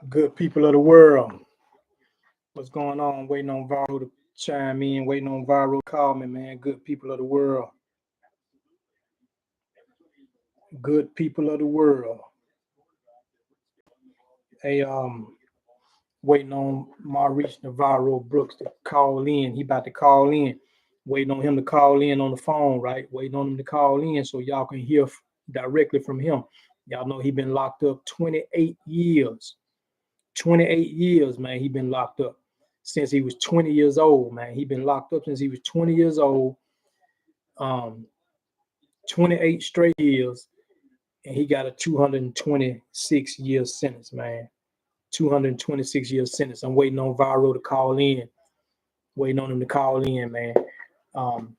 Good people of the world, what's going on? Waiting on Varo to chime in, waiting on Varo to call me, man. Good people of the world, good people of the world. Hey, waiting on Maurice Navarro Brooks to call in. He about to call in. Waiting on him to call in on the phone, right? Waiting on him to call in so y'all can hear directly from him. Y'all know he been locked up 28 years. 28 years, man. He been locked up since he was 20 years old, man. He been locked up since he was 20 years old. Um, 28 straight years, and he got a 226 year sentence, man. 226 year sentence. I'm waiting on Varo to call in. Waiting on him to call in, man. Um,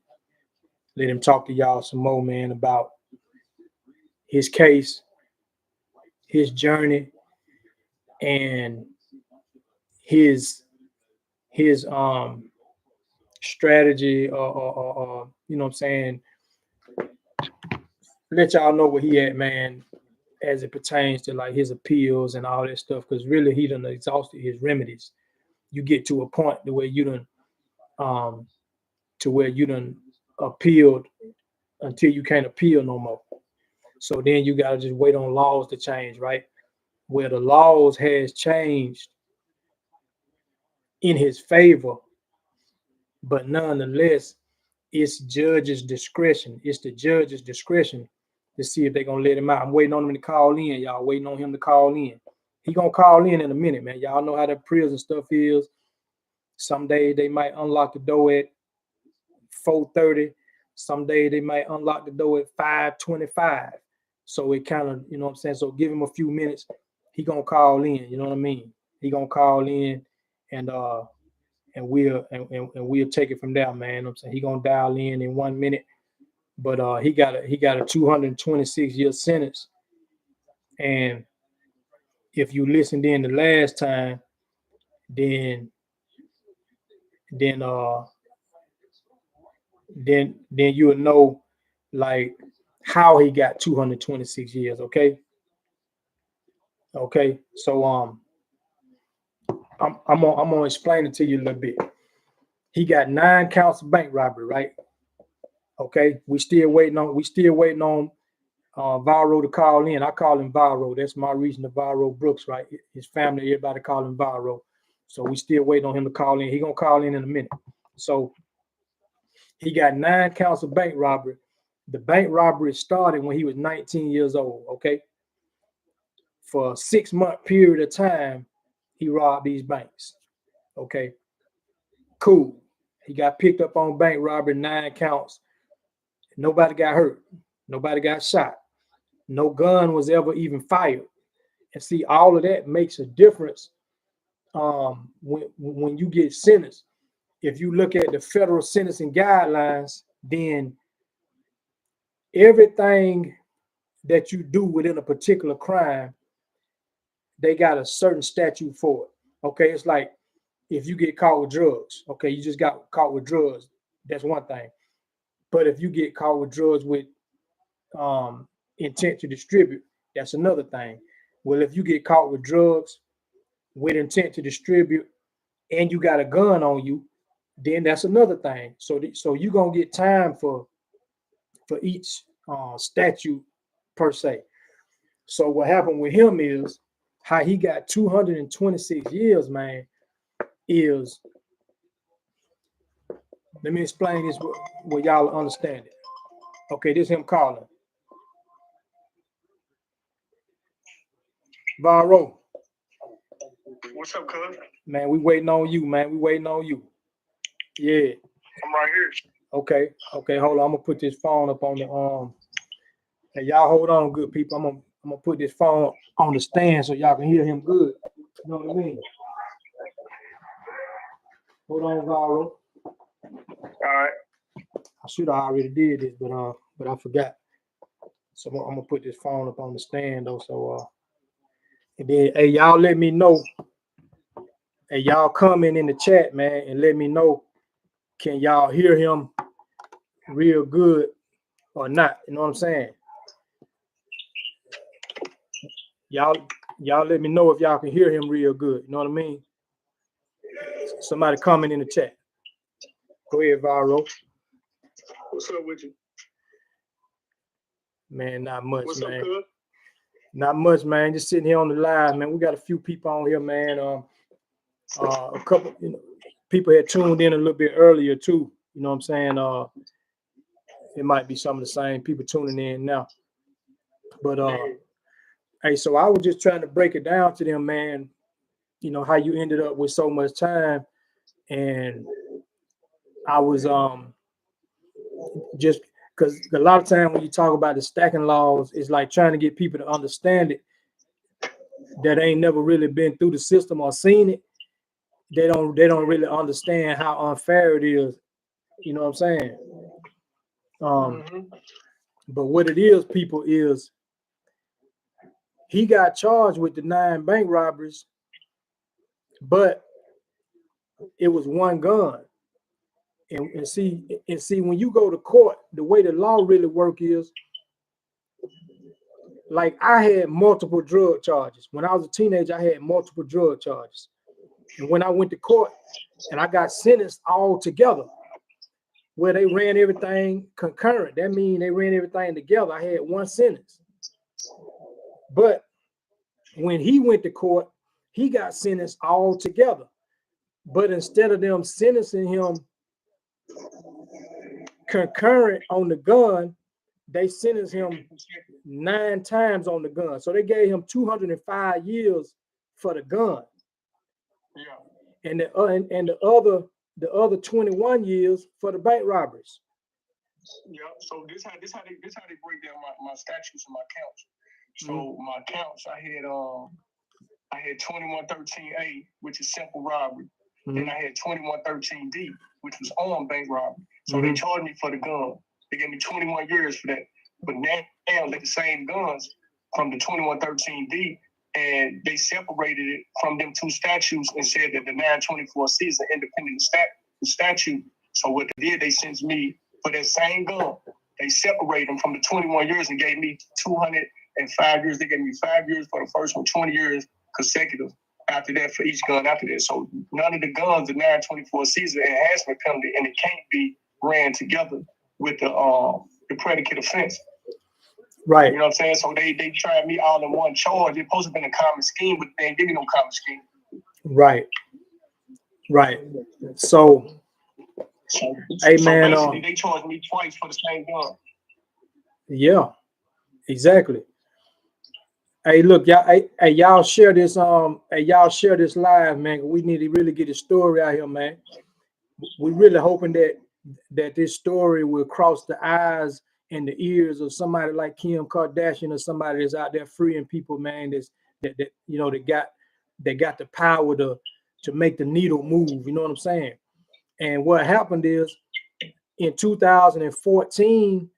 Let him talk to y'all some more, man, about his case, his journey, and his his strategy, or you know what I'm saying. Let y'all know where he at, man, as it pertains to like his appeals and all that stuff. Because really, he done exhausted his remedies. You get to a point the way you done, um, to where you done appealed until you can't appeal no more. So then you gotta just wait on laws to change, right? Where the laws has changed in his favor, but nonetheless, it's judge's discretion. It's the judge's discretion to see if they're gonna let him out. I'm waiting on him to call in, y'all. Waiting on him to call in. He gonna call in a minute, man. Y'all know how that prison stuff is. Some days they might unlock the door at 4:30. Some days they might unlock the door at 5:25. So it kind of, you know what I'm saying? So give him a few minutes. He gonna call in, you know what I mean? He gonna call in, and we'll take it from there, man. You know what I'm saying? He gonna dial in 1 minute. But he got a 226 year sentence. And if you listened in the last time, then then uh then you'll know like how he got 226 years. Okay. So I'm gonna explain it to you a little bit. He got 9 counts of bank robbery, right? Okay. We still waiting on Varo to call in. I call him Varo. That's Maurice Navarro Brooks, right? His family, everybody call him Varo. So we still waiting on him to call in. He gonna call in a minute. So he got 9 counts of bank robbery. The bank robbery started when he was 19 years old. Okay, for a 6 month period of time, he robbed these banks. Okay, cool. He got picked up on bank robbery, 9 counts. Nobody got hurt. Nobody got shot. No gun was ever even fired. And see, all of that makes a difference when you get sentenced. If you look at the federal sentencing guidelines, then everything that you do within a particular crime, they got a certain statute for it. Okay, it's like if you get caught with drugs, okay, you just got caught with drugs. That's one thing. But if you get caught with drugs with intent to distribute, that's another thing. Well, if you get caught with drugs with intent to distribute and you got a gun on you, then that's another thing. So you're gonna get time for each statute per se. So what happened with him is how he got 226 years, man, is, let me explain this where y'all understand it. Okay, this is him calling. Varo. What's up, cuz? Man, we waiting on you, man. We waiting on you. Yeah. I'm right here. Okay, hold on. I'm gonna put this phone up on the and y'all hold on, good people. I'm gonna put this phone on the stand so y'all can hear him good. You know what I mean? Hold on, Varo. All right. I should have already did this, but I forgot. So I'm gonna put this phone up on the stand though. So and then hey, y'all let me know. Hey, y'all comment in the chat, man, and let me know. Can y'all hear him real good or not? You know what I'm saying? Y'all Y'all let me know if y'all can hear him real good. You know what I mean? Somebody comment in the chat. Go ahead, Varo. What's up with you? Man, not much, What's man. up, cuz? Not much, man. Just sitting here on the live, man. We got a few people on here, man. A couple, people had tuned in a little bit earlier too. You know what I'm saying? It might be some of the same people tuning in now. But hey, so I was just trying to break it down to them, man. You know how you ended up with so much time, and I was just because a lot of time when you talk about the stacking laws, it's like trying to get people to understand it that ain't never really been through the system or seen it. They don't really understand how unfair it is. You know what I'm saying? But what it is, people, is he got charged with the 9 bank robberies, but it was one gun. And see, when you go to court, the way the law really work is, like, I had multiple drug charges. When I was a teenager, I had multiple drug charges. And when I went to court and I got sentenced all together, where they ran everything concurrent, that means they ran everything together. I had one sentence. But when he went to court, he got sentenced all together. But instead of them sentencing him concurrent on the gun, they sentenced him 9 times on the gun. So they gave him 205 years for the gun. Yeah. And the other 21 years for the bank robberies. Yeah. So this how they break down my statutes and my counts. So my counts, I had 2113A, which is simple robbery. Then I had 2113D, which was armed bank robbery. So they charged me for the gun. They gave me 21 years for that. But now they the same guns from the 2113D, and they separated it from them 2 statutes and said that the 924C is an independent statute. So what they did, they sentenced me for that same gun. They separated them from the 21 years and gave me 205 years. They gave me 5 years for the first one, 20 years consecutive after that for each gun after that. So none of the guns, the 924C is an enhancement penalty, and it can't be ran together with the predicate offense. Right. You know what I'm saying? So they tried me all in one charge. It's supposed to have been a common scheme, but they didn't give me no common scheme. Right. Right. So hey, man, basically they charged me twice for the same gun. Yeah, exactly. Hey, look, y'all. Hey, y'all share this. Y'all share this live, man. We need to really get the story out here, man. We're really hoping that this story will cross the eyes and the ears of somebody like Kim Kardashian or somebody that's out there freeing people, man. That got the power to make the needle move. You know what I'm saying? And what happened is in 2014,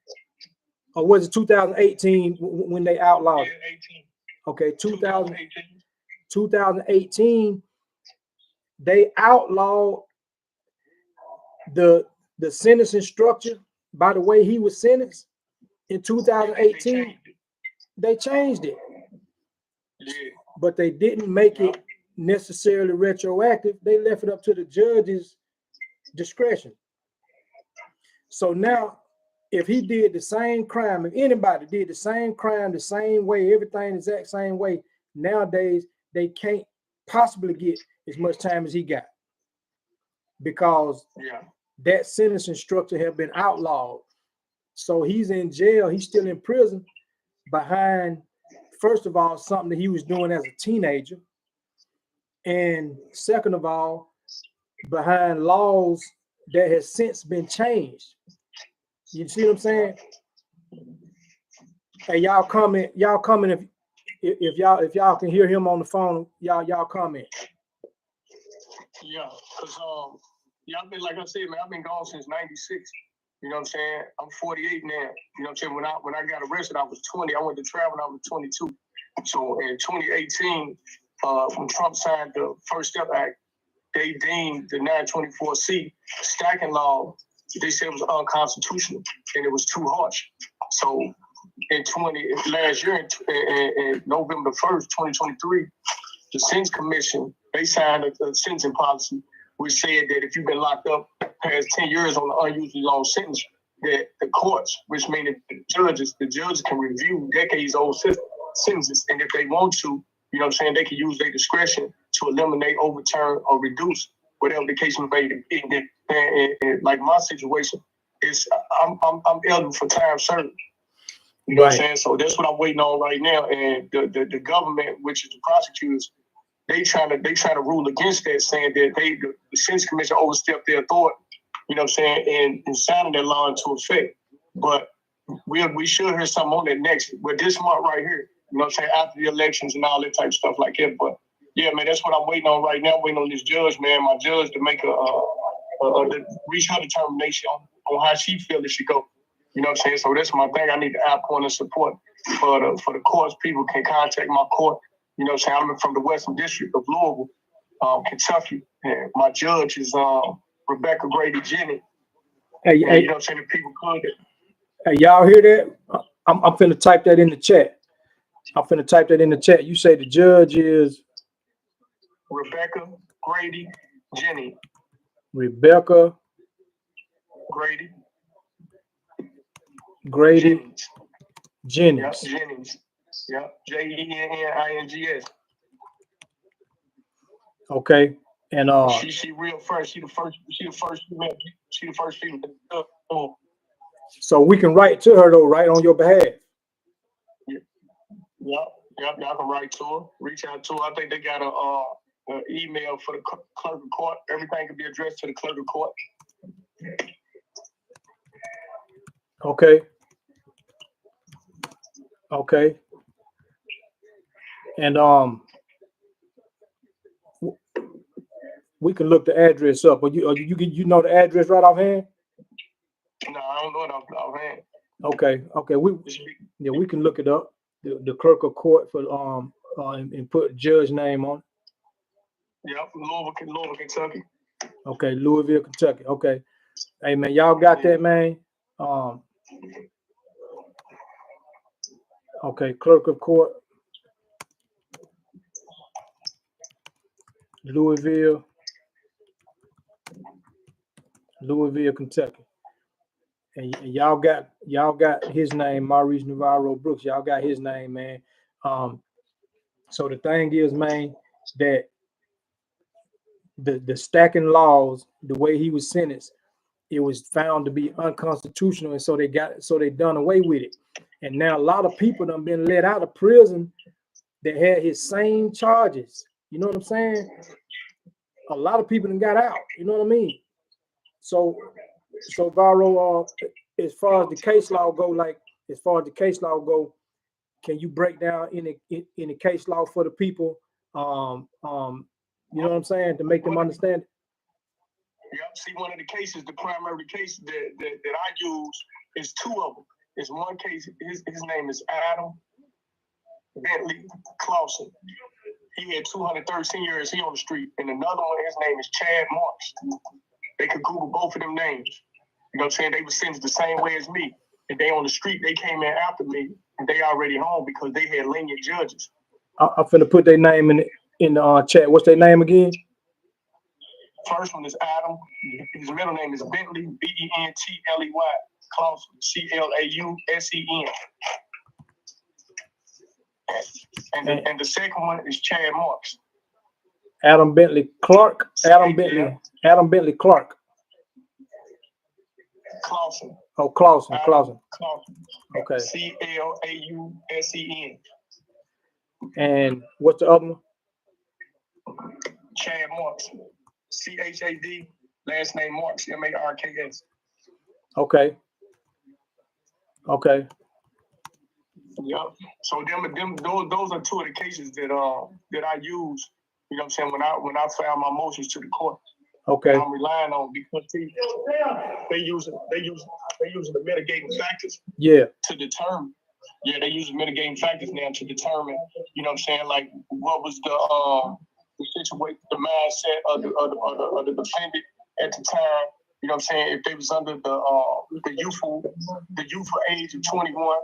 or was it 2018 when they outlawed it? 18. Okay, 2018, they outlawed the sentencing structure by the way he was sentenced. In 2018, they changed it. Yeah. But they didn't make it necessarily retroactive. They left it up to the judge's discretion. So now, if he did the same crime, if anybody did the same crime the same way, everything the exact same way, nowadays they can't possibly get as much time as he got, because that sentencing structure have been outlawed. So he's in jail, he's still in prison behind, first of all, something that he was doing as a teenager, and second of all, behind laws that has since been changed. You see what I'm saying? Hey, y'all comment if y'all can hear him on the phone. Y'all comment. Yeah, because I've been, like I said, man, I've been gone since '96. You know what I'm saying? I'm 48 now. You know what I'm saying? When I got arrested, I was 20. I went to trial when I was 22. So in 2018, when Trump signed the First Step Act, they deemed the 924C stacking law, they said it was unconstitutional and it was too harsh. So last year in November 1st, 2023, the Sentence Commission, they signed a sentencing policy which said that if you've been locked up past 10 years on an unusually long sentence, that the courts, which means the judges can review decades old sentences, and if they want to, you know what I'm saying, they can use their discretion to eliminate, overturn, or reduce whatever the case may be. And like my situation is, I'm eligible for time served. You know what I'm saying? So that's what I'm waiting on right now. And the government, which is the prosecutors, they trying to rule against that, saying that the Sentence Commission overstepped their authority. You know what I'm saying? And signing that law into effect. But we should hear something on that next. But this month right here, you know what I'm saying, after the elections and all that type of stuff like that. But yeah, man, that's what I'm waiting on right now. I'm waiting on this judge, man, my judge, to make reach her determination on how she feels it should go. You know what I'm saying? So that's my thing. I need the outpouring of support for the courts. People can contact my court. You know what I'm saying? I'm from the Western District of Louisville, Kentucky. And my judge is Rebecca Grady Jenny. Hey, you know what I'm saying? The people contact. Hey, y'all hear that? I'm finna type that in the chat. You say the judge is Rebecca Grady Jenny. Rebecca Grady Jennings. Yep, Jennings. Yep, Jennings. Okay, and she real first. She the first female. She the first female. So we can write to her though, right, on your behalf. Yep. Y'all can write to her. Reach out to her. I think they got an email for the clerk of court. Everything can be addressed to the clerk of court. Okay. And we can look the address up. Or you know the address right offhand? No, I don't know it offhand. Okay. We can look it up. The clerk of court for and put judge name on it. Yep, Louisville, Kentucky. Okay, Louisville, Kentucky. Okay. Hey man, y'all got that, man? Okay, clerk of court, Louisville, Kentucky. And y'all got his name, Maurice Navarro Brooks. Y'all got his name, man. So the thing is, man, that the stacking laws, the way he was sentenced, it was found to be unconstitutional, and so they done away with it. And now a lot of people done been let out of prison that had his same charges. You know what I'm saying? A lot of people done got out. You know what I mean? So Varro, as far as the case law go, can you break down in the case law for the people? You know what I'm saying, to make them understand it? Yep. See, one of the cases, the primary case that I use is two of them. It's one case. His name is Adam Bentley Clausen. He had 213 years. He on the street. And another one, his name is Chad Marks. They could Google both of them names. You know what I'm saying? They were sentenced the same way as me. And they on the street. They came in after me, and they already home because they had lenient judges. I'm finna put their name in the chat. What's their name again? First one is Adam. His middle name is Bentley, Bentley, Clausen, Clausen. And the second one is Chad Marks. Adam Bentley Clark. Adam Bentley Clark. Clausen. Oh, Clausen. Okay. Clausen. And what's the other one? Chad Marks. Chad, last name Marks, Marks. Okay. Yep. So those are two of the cases that I use. You know what I'm saying, when I file my motions to the court. Okay. I'm relying on, because they using the mitigating factors. Yeah. To determine. Yeah, they use mitigating factors now to determine. You know what I'm saying, like what was the situation, the mindset of the defendant at the time. You know what I'm saying? If they was under the youthful age of 21,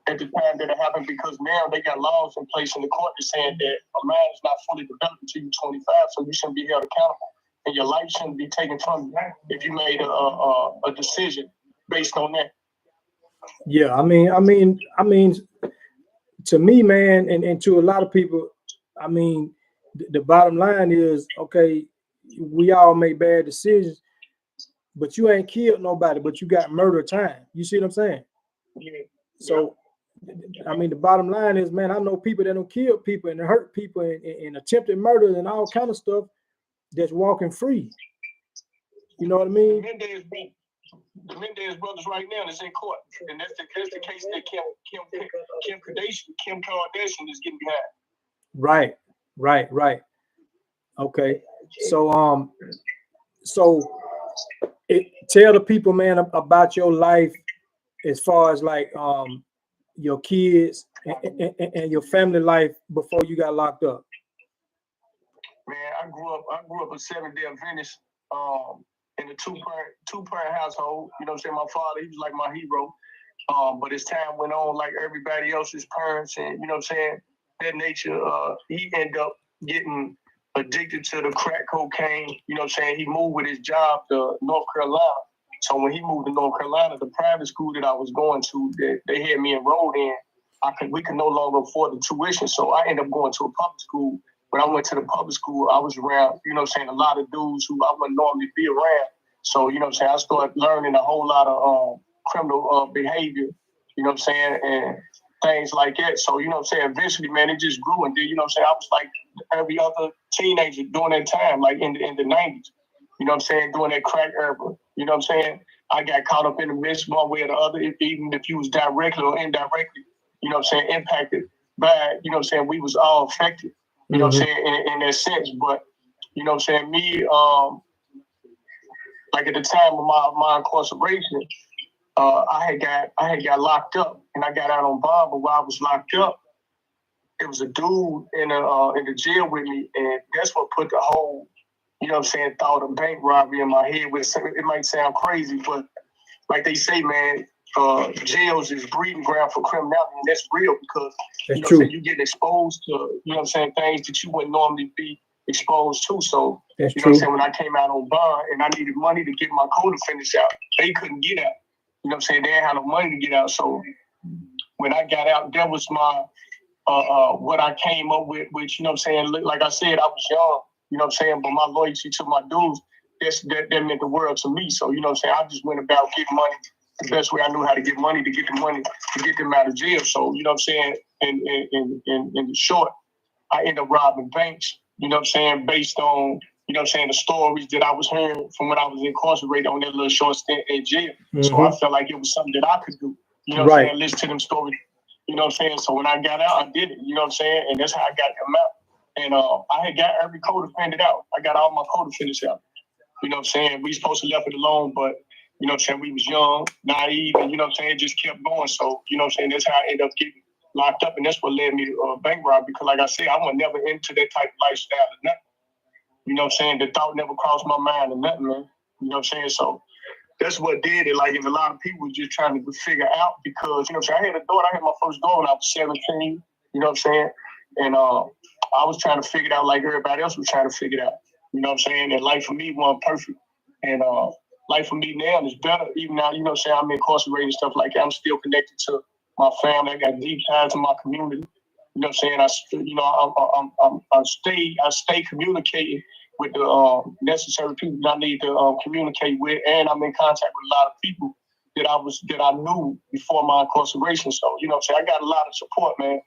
at the time that it happened, because now they got laws in place in the court that's saying that a man is not fully developed until you're 25, so you shouldn't be held accountable, and your life shouldn't be taken from you if you made a decision based on that. Yeah, I mean, to me, man, and to a lot of people, I mean, the bottom line is, okay, we all make bad decisions, but you ain't killed nobody, but you got murder time. You see what I'm saying? Yeah. So, I mean, the bottom line is, man, I know people that don't kill people and hurt people and attempted murder and all kind of stuff that's walking free. You know what I mean? The Mendez brothers right now is in court, and that's the case that Kim Kardashian is getting behind. Right. Okay. So tell the people, man, about your life as far as like your kids and your family life before you got locked up. Man, I grew up a Seventh-day Adventist in a two-parent household. You know what I'm saying? My father, he was like my hero. But as time went on, like everybody else's parents, and you know what I'm saying, that nature, he ended up getting addicted to the crack cocaine. You know what I'm saying? He moved with his job to North Carolina. So when he moved to North Carolina, the private school that I was going to, that they had me enrolled in, we could no longer afford the tuition. So I ended up going to a public school. When I went to the public school, I was around, you know what I'm saying, a lot of dudes who I wouldn't normally be around. So, you know what I'm saying, I started learning a whole lot of criminal behavior, you know what I'm saying, and things like that. So, you know what I'm saying, eventually, man, it just grew. And then, you know what I'm saying, I was like every other teenager during that time, like in the 90s, you know what I'm saying, during that crack era. You know what I'm saying? I got caught up in the midst one way or the other, even if you was directly or indirectly, you know what I'm saying, impacted by, you know what I'm saying, we was all affected, you know what I'm saying, in that sense. But, you know what I'm saying, me, like at the time of my incarceration, I had got locked up and I got out on bond, but while I was locked up, it was a dude in the jail with me, and that's what put the whole, you know what I'm saying, thought of bank robbery in my head. It might sound crazy, but like they say, man, jails is breeding ground for criminality, and that's real because you know what I'm saying, you get exposed to, you know what I'm saying, things that you wouldn't normally be exposed to. So that's you know true. what I'm saying, when I came out on bond and I needed money to get my co-defendants out, they couldn't get out. You know what I'm saying? They didn't have no money to get out. So when I got out, that was my what I came up with, which, you know what I'm saying, like I said, I was young, you know what I'm saying, but my loyalty to my dudes, that meant the world to me. So, you know what I'm saying, I just went about getting money the best way I knew how to get money, to get the money, to get them out of jail. So, you know what I'm saying, in the short, I ended up robbing banks, you know what I'm saying, based on, you know what I'm saying, the stories that I was hearing from when I was incarcerated on that little short stint in jail. So I felt like it was something that I could do, you know what I'm saying, listen to them stories, you know what I'm saying. So when I got out, I did it, you know what I'm saying, and that's how I got them out. And I had got every co-defendant out. I got all my co-defendants out. You know what I'm saying? We supposed to left it alone, but, you know what I'm saying, we was young, naive, and, you know what I'm saying, it just kept going. So, you know what I'm saying, that's how I ended up getting locked up, and that's what led me to bank robbery, because like I said, I was never into that type of lifestyle or nothing. You know what I'm saying? The thought never crossed my mind or nothing, man. You know what I'm saying? So that's what did it. Like, and a lot of people were just trying to figure out, because, you know what I'm saying, I had a daughter. I had my first daughter when I was 17, you know what I'm saying? And I was trying to figure it out like everybody else was trying to figure it out. You know what I'm saying? And life for me wasn't perfect. And life for me now is better. Even now, you know what I'm saying, I'm incarcerated and stuff like that. I'm still connected to my family. I got deep ties to my community. You know what I'm saying? I stay communicating with the necessary people that I need to communicate with, and I'm in contact with a lot of people that I knew before my incarceration. So, you know what I'm saying, I got a lot of support, man.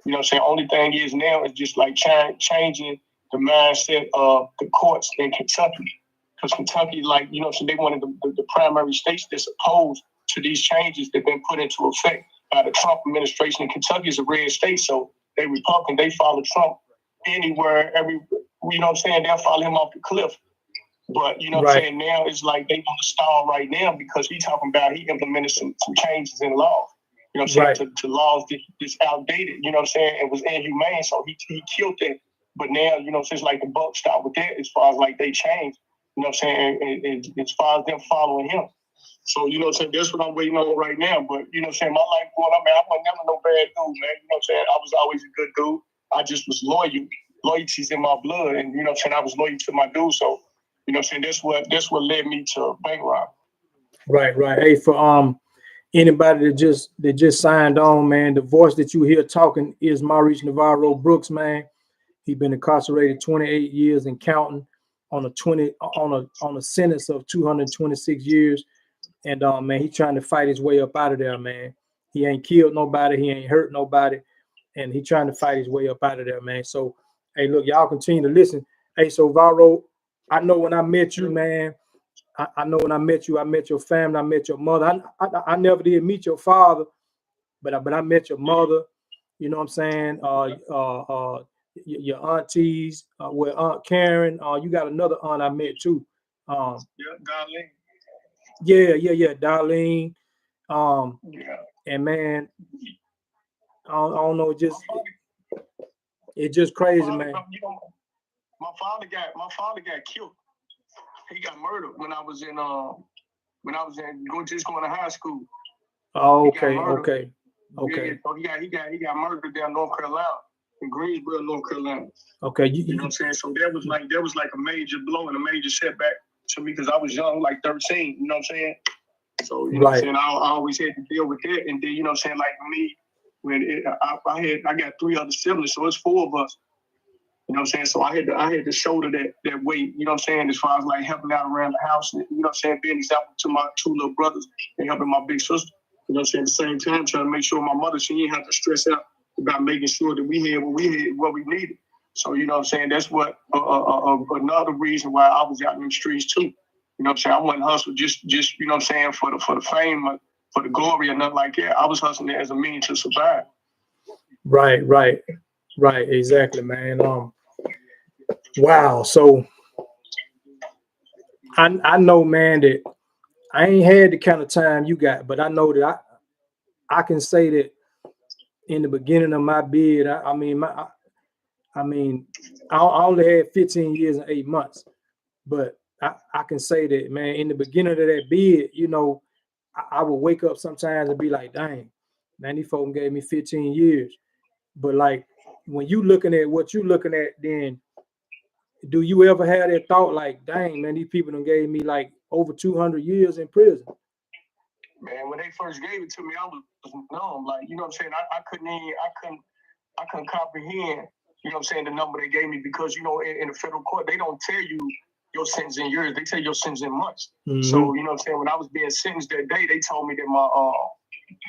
You know what I'm saying? Only thing is now is just like changing the mindset of the courts in Kentucky. Because Kentucky, like, you know what I'm saying, they one of the primary states that's opposed to these changes that have been put into effect by the Trump administration. And Kentucky is a red state, so they Republican, they follow Trump anywhere, you know what I'm saying, they'll follow him off the cliff. But, you know what I'm saying, now it's like they want to stall right now because he talking about he implemented some changes in law. You know what I'm saying, to laws that's outdated, you know what I'm saying, it was inhumane, so he killed that. But now, you know, it's like the buck stopped with that as far as like they changed, you know what I'm saying, and as far as them following him. So, you know what I'm saying, that's what I'm waiting on right now. But, you know what I'm saying, my life going on, man, I was never no bad dude, man. You know what I'm saying? I was always a good dude. I just was loyal. Loyalty's in my blood. And, you know what I'm saying, I was loyal to my dude. So, you know what I'm saying, that's what led me to bank robbery. Right, right. Hey, for anybody that just signed on, man, the voice that you hear talking is Maurice Navarro Brooks, man. He been incarcerated 28 years and counting on a sentence of 226 years. And man, he's trying to fight his way up out of there, man. He ain't killed nobody, he ain't hurt nobody, and he trying to fight his way up out of there, man. So, hey, look, y'all continue to listen. Hey, so Varro, I know when I met you, man. I know when I met your family, I met your mother. I never did meet your father, but I met your mother. You know what I'm saying? Your aunties, with Aunt Karen. You got another aunt I met too. Yeah, Darlene. Yeah, Darlene. Yeah. And man, I don't know, My father, it's just my crazy, father, man. you know, my father got killed. He got murdered when I was just going to high school. Oh, He got okay, murdered. okay, Yeah, okay, so he got murdered down North Carolina, in Greensboro, North Carolina. okay. You know what I'm saying? So that was like a major blow and a major setback to me because I was young, like 13. You know what I'm saying? So you know what I'm Right, saying? I always had to deal with that, and then you know what I'm saying? Like me, I got three other siblings, so it's four of us. You know what I'm saying? So I had to shoulder that weight, you know what I'm saying, as far as like helping out around the house, and, you know what I'm saying, being an example to my two little brothers and helping my big sister. You know what I'm saying? At the same time, trying to make sure my mother, she didn't have to stress out about making sure that we had what we needed. So, you know what I'm saying? That's what another reason why I was out in the streets too. You know what I'm saying? I wasn't hustling just you know what I'm saying, for the fame, for the glory or nothing like that. I was hustling as a means to survive. right, right, right. Exactly, man. Wow. So I know, man, that I ain't had the kind of time you got, but I know that I can say that in the beginning of my bid, I mean, I only had 15 years and 8 months, but I can say that, man, in the beginning of that bid, I would wake up sometimes and be like, dang, man, these folks gave me 15 years. But like when you looking at what you looking at, then do you ever have that thought like, dang, man, these people done gave me like over 200 years in prison? Man, when they first gave it to me, I was numb. Like, you know what I'm saying? I couldn't comprehend, you know what I'm saying, the number they gave me because, in the federal court, they don't tell you your sentence in years. They tell you your sentence in months. Mm-hmm. So, you know what I'm saying, when I was being sentenced that day, they told me that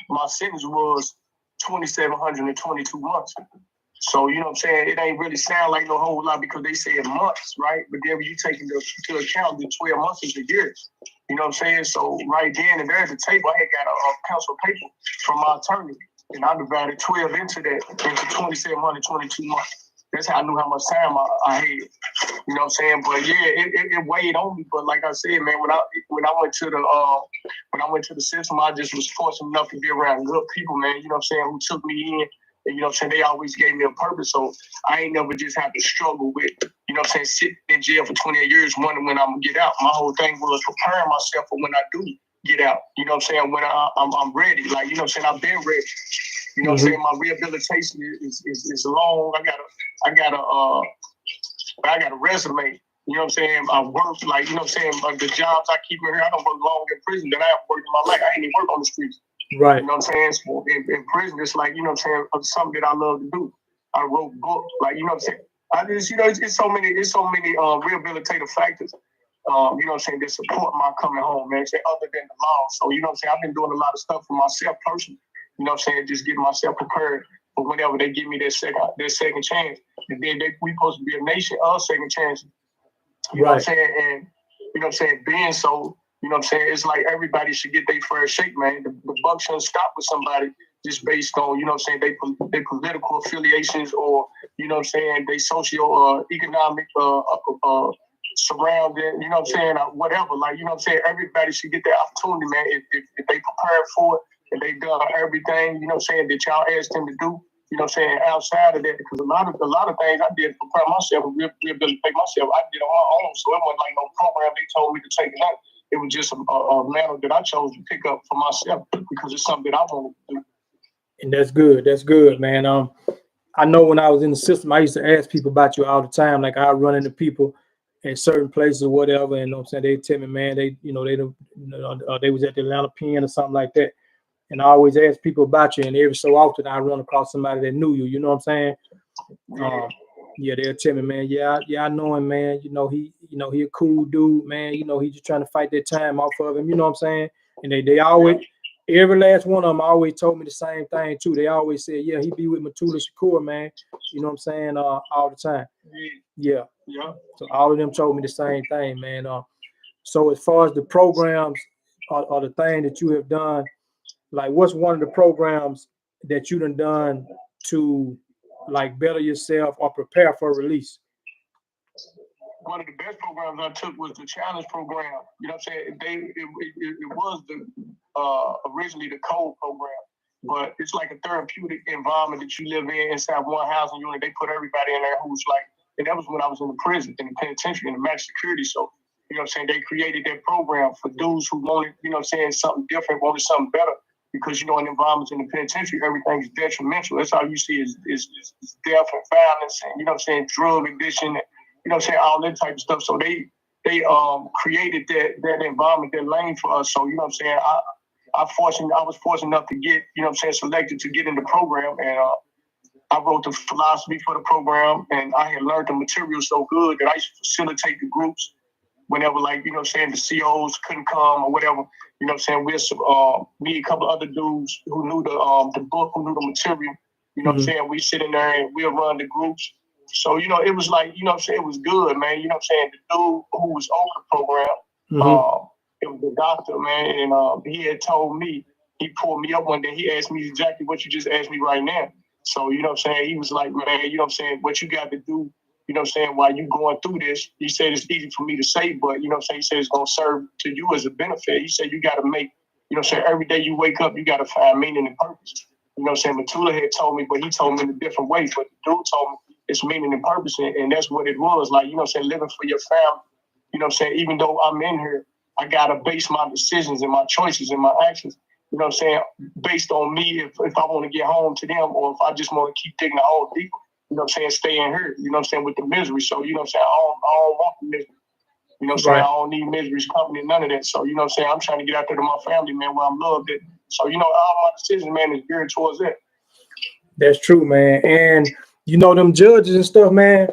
my sentence was 2,722 months. So, you know what I'm saying, it ain't really sound like no whole lot because they say months, right? But then when you take into account the 12 months is a year. You know what I'm saying? So right then and there at the table, I had got a pencil paper from my attorney, and I divided 12 into 2,722 months. That's how I knew how much time I had. You know what I'm saying? But yeah, it weighed on me. But like I said, man, when I went to the system, I just was fortunate enough to be around good people, man. You know what I'm saying? Who took me in. And, you know what I'm saying? They always gave me a purpose. So I ain't never just had to struggle with, you know what I'm saying, sitting in jail for 28 years, wondering when I'm going to get out. My whole thing was preparing myself for when I do get out. You know what I'm saying? When I'm ready. Like, you know what I'm saying? I've been ready. You know what I'm saying? My rehabilitation is long. I got a resume. You know what I'm saying? I work, like, you know what I'm saying? The jobs I keep in here, I don't work long in prison than I have worked in my life. I ain't even work on the streets. Right. You know what I'm saying? So in prison, it's like, you know what I'm saying, something that I love to do. I wrote books, like, you know what I'm saying? I just, it's so many rehabilitative factors, you know what I'm saying, that support my coming home, man, other than the law. So, you know what I'm saying, I've been doing a lot of stuff for myself personally, you know what I'm saying, just getting myself prepared for whenever they give me that second chance. And then we supposed to be a nation of second chances. You know what I'm saying? And, you know what I'm saying, being so, you know what I'm saying, it's like everybody should get their fair shake, man. The buck shouldn't stop with somebody just based on, you know what I'm saying, they political affiliations or, you know what I'm saying, they socio-economic surrounding, you know what I'm saying, whatever. Like, you know what I'm saying, everybody should get that opportunity, man, if they prepared for it and they done everything, you know what I'm saying, that y'all asked them to do. You know what I'm saying, outside of that, because a lot of things I did to prepare myself and rehabilitate myself, I did on my own. So it wasn't like no program they told me to take it out. it was just a manner that I chose to pick up for myself because it's something that I wanted to do. And that's good. That's good, man. I know when I was in the system, I used to ask people about you all the time. Like I run into people in certain places or whatever, and you know what I'm saying, they tell me, man, they don't, they was at the Atlanta Pen or something like that. And I always ask people about you, and every so often I run across somebody that knew you. You know what I'm saying? Yeah, they'll tell me, man, yeah, I know him, man. He a cool dude, man. He just trying to fight that time off of him. You know what I'm saying? And they always, every last one of them always told me the same thing too. They always said, yeah, he be with Matula Shakur, man. You know what I'm saying? All the time. Yeah. So all of them told me the same thing, man. So as far as the programs or the thing that you have done, like what's one of the programs that you done to like better yourself or prepare for release? One of the best programs I took was the challenge program. You know what I'm saying? It was originally the code program, but it's like a therapeutic environment that you live in inside one housing unit. They put everybody in there who's like, and that was when I was in the prison, in the penitentiary, in the max security. So, you know what I'm saying? They created that program for dudes who wanted, you know what I'm saying, something different, wanted something better. Because, you know, in environments in the penitentiary, everything is detrimental. That's all you see is death and violence and, you know what I'm saying, drug addiction, and, you know what I'm saying, all that type of stuff. So they created that environment, that lane for us. So, you know what I'm saying, I was fortunate enough to get, you know what I'm saying, selected to get in the program. And I wrote the philosophy for the program, and I had learned the material so good that I used to facilitate the groups whenever, like, you know what I'm saying, the COs couldn't come or whatever. You know what I'm saying? Me, a couple other dudes who knew the book, who knew the material. You know what I'm saying? We sit in there and we'll run the groups. So, you know, it was like, you know what I'm saying? It was good, man. You know what I'm saying? The dude who was over the program, it was the doctor, man. And he had told me, he pulled me up one day. He asked me exactly what you just asked me right now. So, you know what I'm saying? He was like, man, you know what I'm saying? What you got to do, you know what I'm saying, while you going through this, he said it's easy for me to say, but, you know what I'm saying, he said it's going to serve to you as a benefit. He said you got to make, you know what I'm saying, every day you wake up, you got to find meaning and purpose. You know what I'm saying, Matula had told me, but he told me in a different way. But the dude told me it's meaning and purpose, and that's what it was. Like, you know what I'm saying, living for your family. You know what I'm saying, even though I'm in here, I got to base my decisions and my choices and my actions, you know what I'm saying, based on me if I want to get home to them or if I just want to keep digging a hole deeper. You know what I'm saying, staying here, you know what I'm saying, with the misery. So, you know what I'm saying, I don't want the misery. You know what I'm saying, I don't need misery's company, none of that. So, you know what I'm saying, I'm trying to get out there to my family, man, where I'm loved at. So, you know, all my decisions, man, is geared towards that. That's true, man. And, you know, them judges and stuff, man,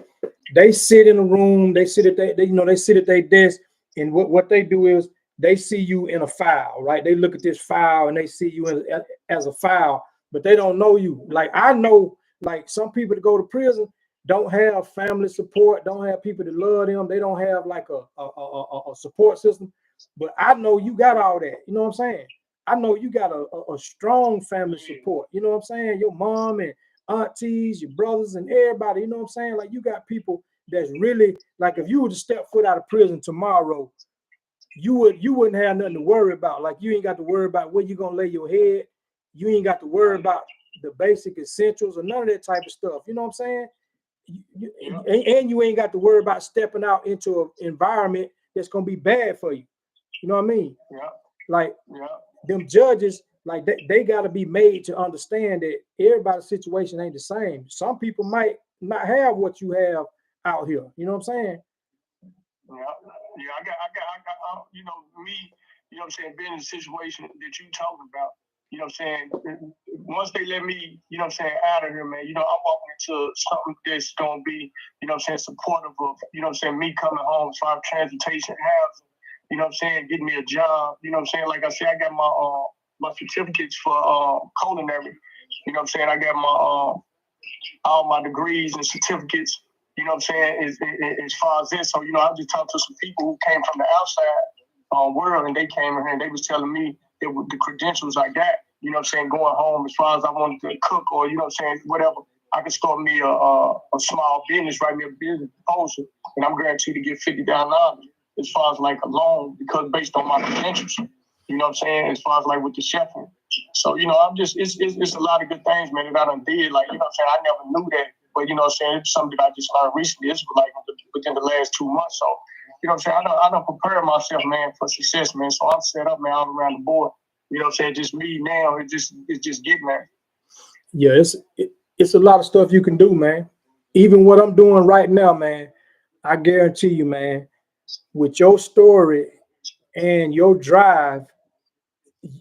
they sit in a room, they sit at their desk, and what they do is they see you in a file, right? They look at this file and they see you as a file, but they don't know you. Like, I know, like, some people that go to prison don't have family support, don't have people that love them. They don't have like a support system. But I know you got all that. You know what I'm saying? I know you got a strong family support. You know what I'm saying? Your mom and aunties, your brothers and everybody. You know what I'm saying? Like, you got people that's really, like, if you were to step foot out of prison tomorrow, you wouldn't have nothing to worry about. Like, you ain't got to worry about where you're gonna lay your head. You ain't got to worry about the basic essentials or none of that type of stuff. You know what I'm saying? And you ain't got to worry about stepping out into an environment that's gonna be bad for you. You know what I mean? Like, them judges, like, they got to be made to understand that everybody's situation ain't the same. Some people might not have what you have out here. You know what I'm saying? I got, you know, me, you know what I'm saying, being in the situation that you talking about, you know what I'm saying, once they let me, you know what I'm saying, out of here, man, you know, I'm walking into something that's going to be, you know what I'm saying, supportive of, you know what I'm saying, me coming home, as far as transportation, housing, you know what I'm saying, getting me a job, you know what I'm saying, like I said, I got my certificates for culinary, you know what I'm saying, I got my all my degrees and certificates, you know what I'm saying, as far as this. So, you know, I just talked to some people who came from the outside world, and they came in here and they was telling me that with the credentials I got, you know what I'm saying, going home, as far as I wanted to cook or, you know what I'm saying, whatever, I could start me a small business, write me a business proposal, and I'm guaranteed to get $50,000 as far as like a loan, because based on my credentials, you know what I'm saying, as far as like with the chefing. So, you know, I'm just, it's a lot of good things, man, that I done did. Like, you know what I'm saying, I never knew that. But, you know what I'm saying, it's something that I just learned recently. It's like within the last 2 months. So, you know what I'm saying, I don't prepare myself, man, for success, man. So I'm set up, man, all around the board. You know what I'm saying? Just me now, it's just getting there. Yeah, it's a lot of stuff you can do, man. Even what I'm doing right now, man, I guarantee you, man, with your story and your drive,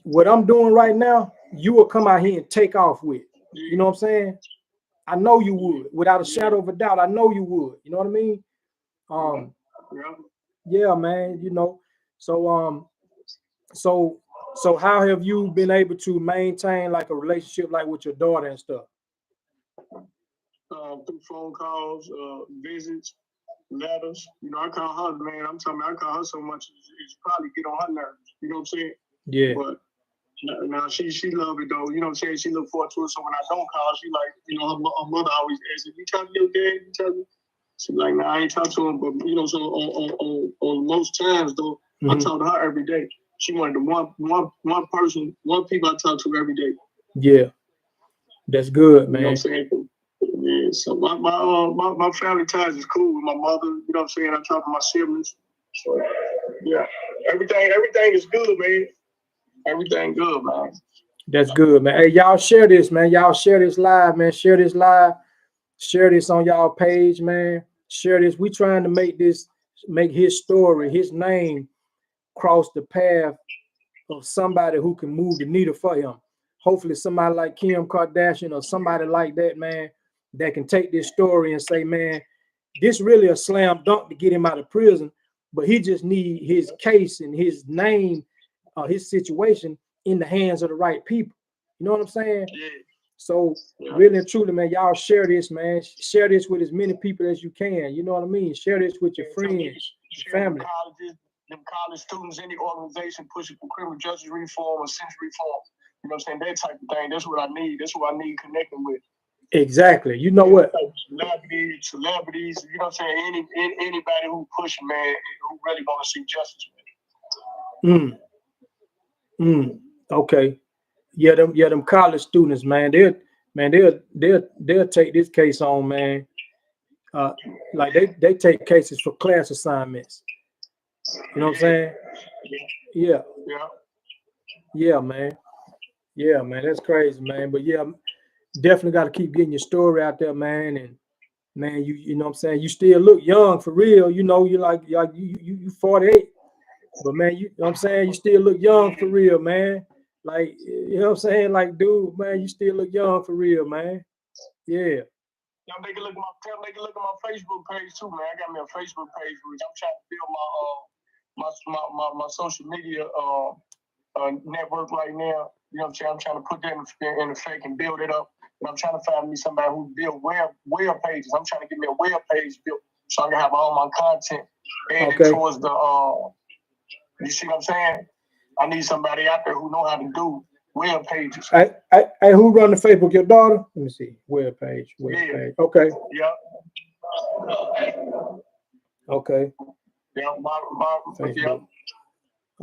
what I'm doing right now, you will come out here and take off with. You know what I'm saying? I know you would, without a shadow of a doubt. I know you would. You know what I mean? Um, yeah, man. You know, so so how have you been able to maintain like a relationship like with your daughter and stuff? Through phone calls, visits, letters. You know, I call her, man. I'm telling you, I call her so much, it's probably get on her nerves. You know what I'm saying? Yeah. But now she love it though. You know what I'm saying? She look forward to it. So when I don't call, she like, you know, her mother always asks, "You talk to your dad? You tell me?" She like, "Nah, I ain't talk to him." But you know, so on most times though, I talk to her every day. She one of the one people I talk to every day. Yeah, that's good, man. You know what I'm saying? Yeah, so my family ties is cool with my mother. You know what I'm saying? I talk to my siblings. So yeah, everything is good, man. Everything good, man. That's good, man. Hey, y'all share this, man. Y'all share this live, man. Share this live. Share this on y'all page, man. Share this. We trying to make his story, his name cross the path of somebody who can move the needle for him. Hopefully somebody like Kim Kardashian or somebody like that, man, that can take this story and say, man, this really a slam dunk to get him out of prison, but he just need his case and his name, his situation in the hands of the right people. You know what I'm saying? Yeah. So really and truly, man, y'all share this, man. Share this with as many people as you can. You know what I mean? Share this with your friends, your family. Them college students, any organization pushing for criminal justice reform or century reform. You know what I'm saying? That type of thing. That's what I need. That's what I need connecting with. Exactly. You know what? Celebrities, you know what I'm saying? Anybody who pushing, man, who really want to see justice, man. Okay. Yeah, them college students, man. They'll take this case on, man. Like they take cases for class assignments. You know what I'm saying? Yeah. Yeah, man. Yeah, man. That's crazy, man. But yeah, definitely got to keep getting your story out there, man. And man, you know what I'm saying? You still look young for real. You know, you 48. But man, you know what I'm saying? You still look young for real, man. Like, you know what I'm saying? Like, dude, man, you still look young for real, man. Yeah. Y'all make a look at my Facebook page too, man. I got me a Facebook page which I'm trying to build my social media network right now. You know what I'm saying? I'm trying to put that in effect and build it up. And I'm trying to find me somebody who build web pages. I'm trying to get me a web page built so I can have all my content added towards the you see what I'm saying? I need somebody out there who know how to do web pages. Hey, who run the Facebook? Your daughter? Let me see. Web page. Page. Okay. Yeah. Okay. Yeah. Facebook.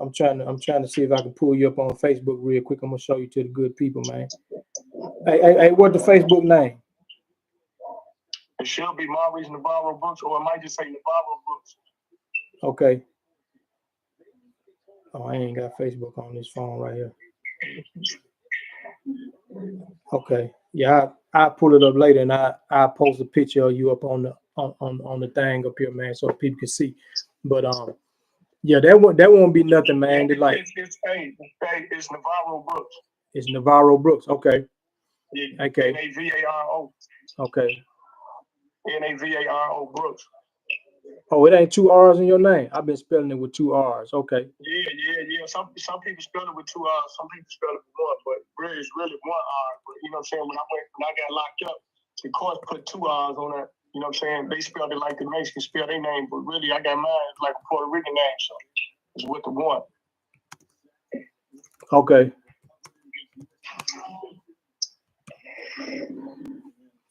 I'm trying to see if I can pull you up on Facebook real quick. I'm gonna show you to the good people, man. Hey, what's the Facebook name? It should be Maurice Navarro Brooks, or it might just say Navarro Brooks. Okay. Oh, I ain't got Facebook on this phone right here. Okay. Yeah, I pull it up later and I post a picture of you up on the thing up here, man, so people can see. But yeah, that won't be nothing, man. It's Navarro Brooks. It's Navarro Brooks. Okay. Yeah, okay. Navaro. Okay. Navaro Brooks. Oh, it ain't two R's in your name. I've been spelling it with two R's. Okay. Yeah. Some people spell it with two R's. Some people spell it with one, but really it's really one R. But you know what I'm saying? When I got locked up, the court put two R's on that. You know what I'm saying? They spelled it like the Mexicans spell their name, but really I got mine like a Puerto Rican name, so it's with the one. Okay.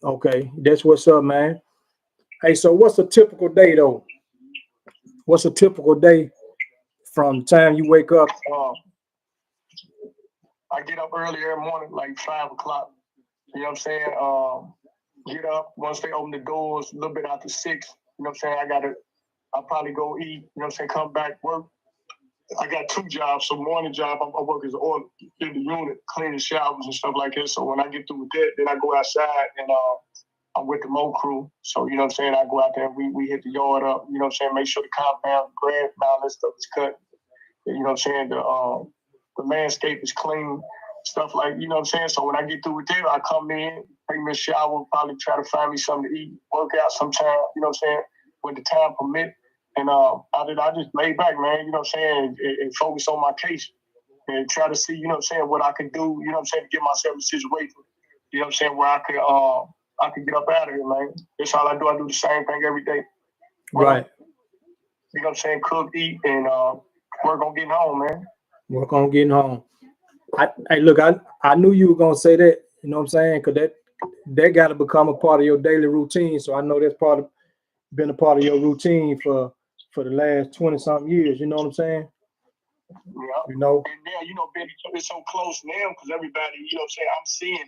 Okay, that's what's up, man. Hey, so what's a typical day though? What's a typical day from the time you wake up? I get up early every morning, like 5 o'clock. You know what I'm saying? Get up once they open the doors, a little bit after 6. You know what I'm saying? I'll probably go eat, you know what I'm saying, come back, work. I got 2 jobs. So morning job, I work as an oil in the unit, cleaning showers and stuff like that. So when I get through with that, then I go outside and I'm with the mow crew. So, you know what I'm saying, I go out there, we hit the yard up, you know what I'm saying, make sure the compound, grass, and all that stuff is cut. You know what I'm saying, the landscape is clean, stuff like, you know what I'm saying. So when I get through with that, I come in, take me a shower, probably try to find me something to eat, work out sometime, you know what I'm saying, when the time permit. And I just lay back, man, you know what I'm saying, and focus on my case and try to see, you know what I'm saying, what I can do, you know what I'm saying, to get myself in a situation, you know what I'm saying, where I could get up out of here, man. That's all I do. I do the same thing every day. Right. You know what I'm saying, cook, eat, and work on getting home, man. Work on getting home. Look, I knew you were gonna say that, you know what I'm saying, because that got to become a part of your daily routine. So I know that's been a part of your routine for the last 20 something years. You know what I'm saying? Yeah. You know. And now, you know, it's so close now because everybody, you know what I'm saying,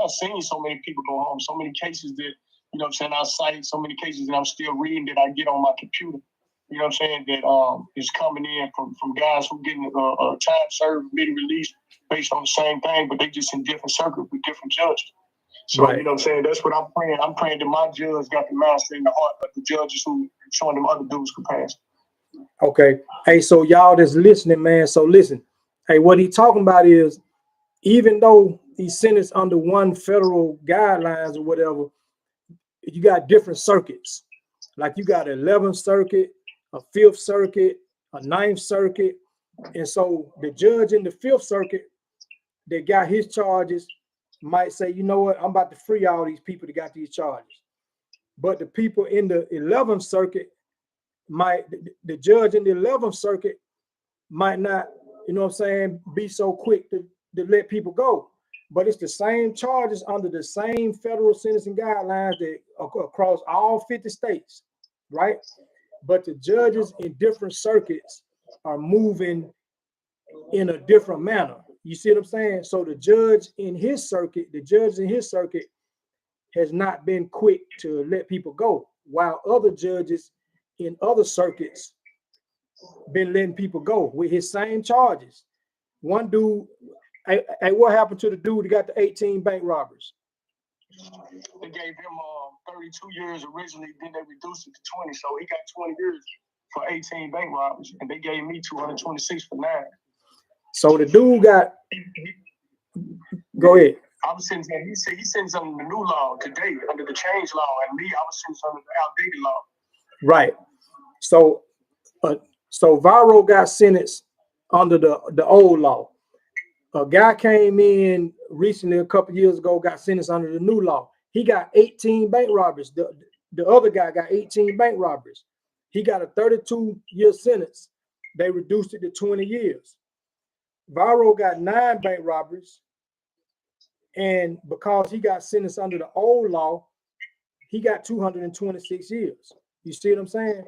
I've seen so many people go home, so many cases that, you know what I'm saying, I cite so many cases that I'm still reading that I get on my computer. You know what I'm saying, that is coming in from guys who getting a time served, being released based on the same thing, but they just in different circuits with different judges. So, right. You know what I'm saying, that's what I'm praying. I'm praying that my judge got the master in the heart of the judges who showing them other dudes capacity. Okay. Hey, so y'all that's listening, man, so listen. Hey, what he talking about is, even though he's sentenced under one federal guidelines or whatever, you got different circuits. Like you got an 11th circuit, a 5th circuit, a 9th circuit. And so the judge in the 5th circuit that got his charges might say, you know what, I'm about to free all these people that got these charges. But the people in the 11th circuit the judge in the 11th circuit might not, you know what I'm saying, be so quick to let people go. But it's the same charges under the same federal sentencing guidelines that across all 50 states, right? But the judges in different circuits are moving in a different manner. You see what I'm saying? So the judge in his circuit has not been quick to let people go, while other judges in other circuits been letting people go with his same charges. One dude, hey, what happened to the dude that got the 18 bank robbers? They gave him 32 years originally, then they reduced it to 20. So he got 20 years for 18 bank robbers, and they gave me 226 for 9. So the dude got. Go ahead. I was sentenced. He sentenced under the new law today, under the change law, and me, I was sentenced under the outdated law. Right. So Varro got sentenced under the old law. A guy came in recently, a couple years ago, got sentenced under the new law. He got 18 bank robberies. The other guy got 18 bank robberies. He got a 32-year sentence. They reduced it to 20 years. Varro got 9 bank robberies. And because he got sentenced under the old law, he got 226 years. You see what I'm saying?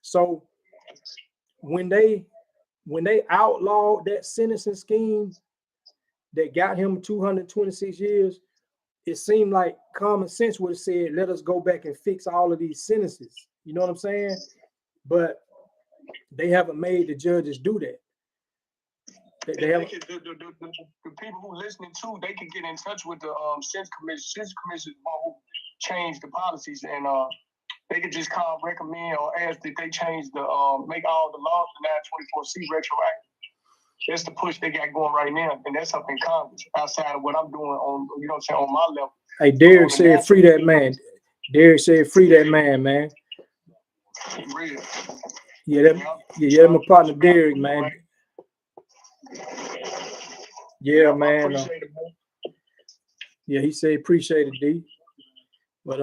So when they outlawed that sentencing scheme that got him 226 years, it seemed like common sense would have said, let us go back and fix all of these sentences. You know what I'm saying? But they haven't made the judges do that. The people who listening to, they can get in touch with the Sense Commission. Sense Commission who change the policies, and they could just call, recommend, or ask that they change the make all the laws to 924C retroactive. That's the push they got going right now, and that's up in Congress. Outside of what I'm doing on, you know what I'm saying, on my level. Hey, Derek said, free that man. Derek said, free that man. Real. Yeah, my partner Derek, man. Yeah, man. Yeah, he said appreciate it, D. But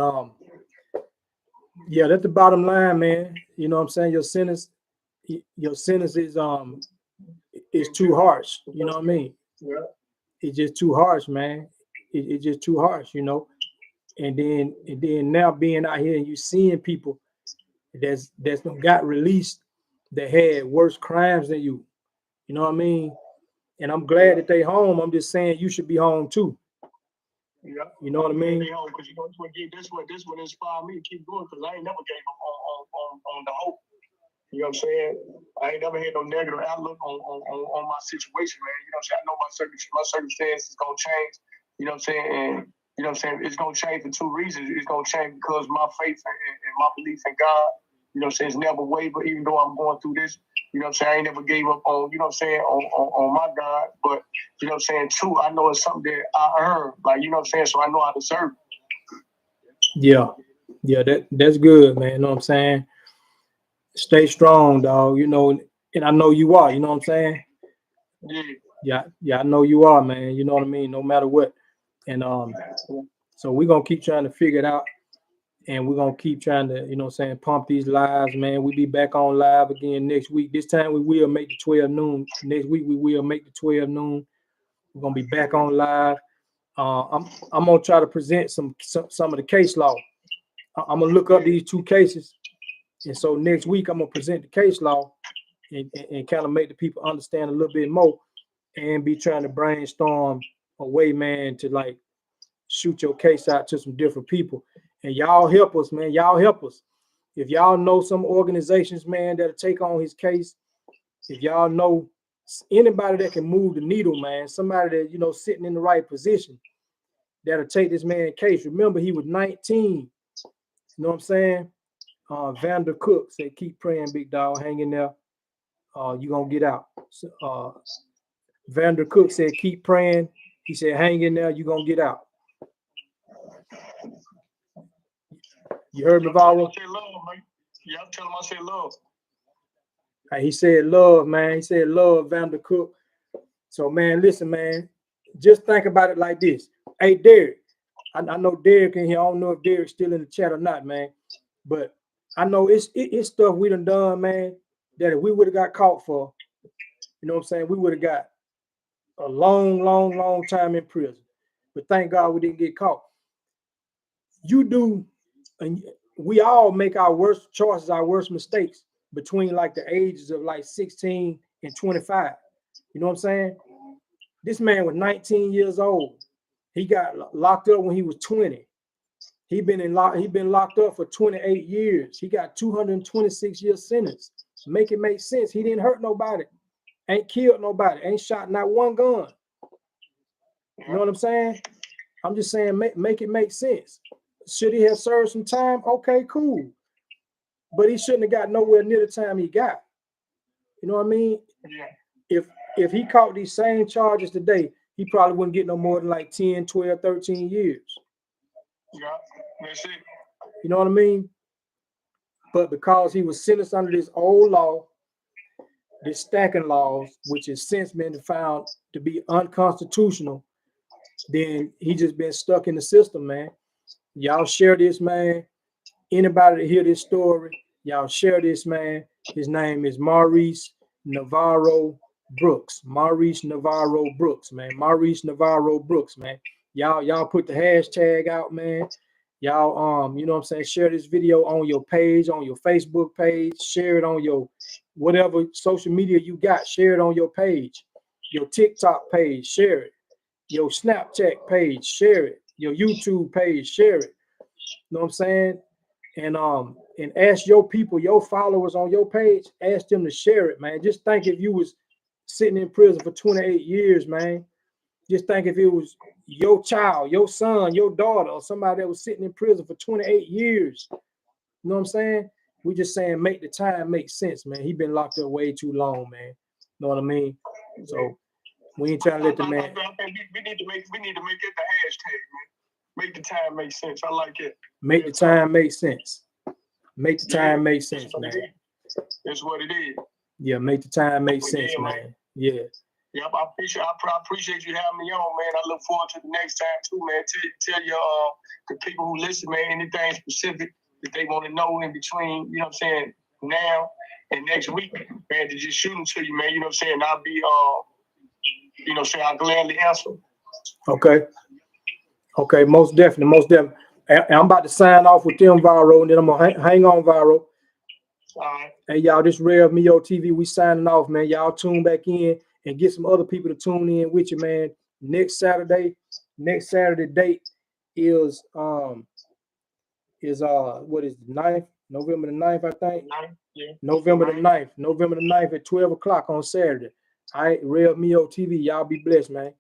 yeah, that's the bottom line, man. You know what I'm saying? Your sentence is too harsh. You know what I mean? Yeah. It's just too harsh, man. It's just too harsh, you know. And then now being out here and you seeing people that's got released that had worse crimes than you. You know what I mean? And I'm glad that they home. I'm just saying you should be home too. Yeah. You know what I mean? Because this what inspired me to keep going, because I ain't never gave up on the hope. You know what I'm saying? I ain't never had no negative outlook on my situation, man. You know what I'm saying? I know my circumstances gonna change. You know what I'm saying? And you know what I'm saying? It's gonna change for two reasons. It's gonna change because my faith and my belief in God, you know what I'm saying, it's never wavered, even though I'm going through this. You know what I'm saying? I ain't never gave up on, you know what I'm saying, on my God. But you know what I'm saying, too, I know it's something that I earned. Like, you know what I'm saying? So I know how to serve. Yeah. Yeah, that's good, man. You know what I'm saying? Stay strong, dog. You know, and I know you are, you know what I'm saying? Yeah, I know you are, man. You know what I mean? No matter what. And so we're gonna keep trying to figure it out. And we're gonna keep trying to, you know what I'm saying, pump these lives, man. We'll be back on live again next week. This time we will make the 12 noon. Next week we will make the 12 noon. We're gonna be back on live. I'm gonna try to present some of the case law. I'm gonna look up these two cases, and so next week I'm gonna present the case law and kind of make the people understand a little bit more, and be trying to brainstorm a way, man, to like shoot your case out to some different people. And y'all help us, man. Y'all help us. If y'all know some organizations, man, that'll take on his case, if y'all know anybody that can move the needle, man, somebody that, you know, sitting in the right position, that'll take this man's case. Remember, he was 19. You know what I'm saying? Vander Cook said, keep praying, big dog. Hang in there. You're going to get out. Vander Cook said, keep praying. He said, hang in there. You're going to get out. You heard Navarro? Yeah, tell him I said love. He said love, man. He said love, Vander Cook. So, man, listen, man. Just think about it like this. Hey, Derek. I know Derek in here. I don't know if Derek's still in the chat or not, man. But I know it's stuff we done, man, that if we would have got caught for, you know what I'm saying, we would have got a long time in prison. But thank God we didn't get caught. You do, and we all make our worst choices, our worst mistakes between like the ages of like 16 and 25. You know what I'm saying? This man was 19 years old. He got locked up when he was 20. He been locked up for 28 years. He got 226 year sentence. Make it make sense. He didn't hurt nobody, ain't killed nobody, ain't shot not one gun. You know what I'm saying? I'm just saying make it make sense. Should he have served some time? Okay, cool. But he shouldn't have got nowhere near the time he got. You know what I mean? Yeah. If he caught these same charges today, he probably wouldn't get no more than like 10, 12, 13 years. Yeah, that's it. You know what I mean? But because he was sentenced under this old law, this stacking laws, which has since been found to be unconstitutional, then he just been stuck in the system, man. Y'all share this, man. Anybody to hear this story, y'all share this, man. His name is Maurice Navarro Brooks. Maurice Navarro Brooks, man. Maurice Navarro Brooks, man. Y'all put the hashtag out, man. Y'all, you know what I'm saying? Share this video on your page, on your Facebook page. Share it on your whatever social media you got. Share it on your page, your TikTok page. Share it. Your Snapchat page. Share it. Your YouTube page. Share it. You know what I'm saying? And ask your people, your followers on your page, ask them to share it, man. Just think if you was sitting in prison for 28 years, man. Just think if it was your child, your son, your daughter, or somebody that was sitting in prison for 28 years. You know what I'm saying? We just saying make the time make sense, man. He been locked up way too long, man. You know what I mean? So we ain't trying to let the man. We need to make it the hashtag, man. Make the time make sense. I like it. Make the time make sense. Make the time make sense, man. That's what it is. Yeah, make the time make sense, man. Yeah. Yeah, I appreciate you having me on, man. I look forward to the next time too, man. Tell your the people who listen, man, anything specific that they want to know in between, you know what I'm saying, now and next week, man, to just shoot them to you, man. You know what I'm saying? I'll be you know, say I'll gladly answer. Okay, most definitely. And I'm about to sign off with them, Viro, and then I'm gonna hang on, Viro. All right. Hey, y'all, this Rev Mio TV, we signing off, man. Y'all tune back in and get some other people to tune in with you, man. Next Saturday date is is what is the 9th? November the 9th, I think. Yeah. November the 9th. November the 9th at 12 o'clock on Saturday. All right, Real Mio TV. Y'all be blessed, man.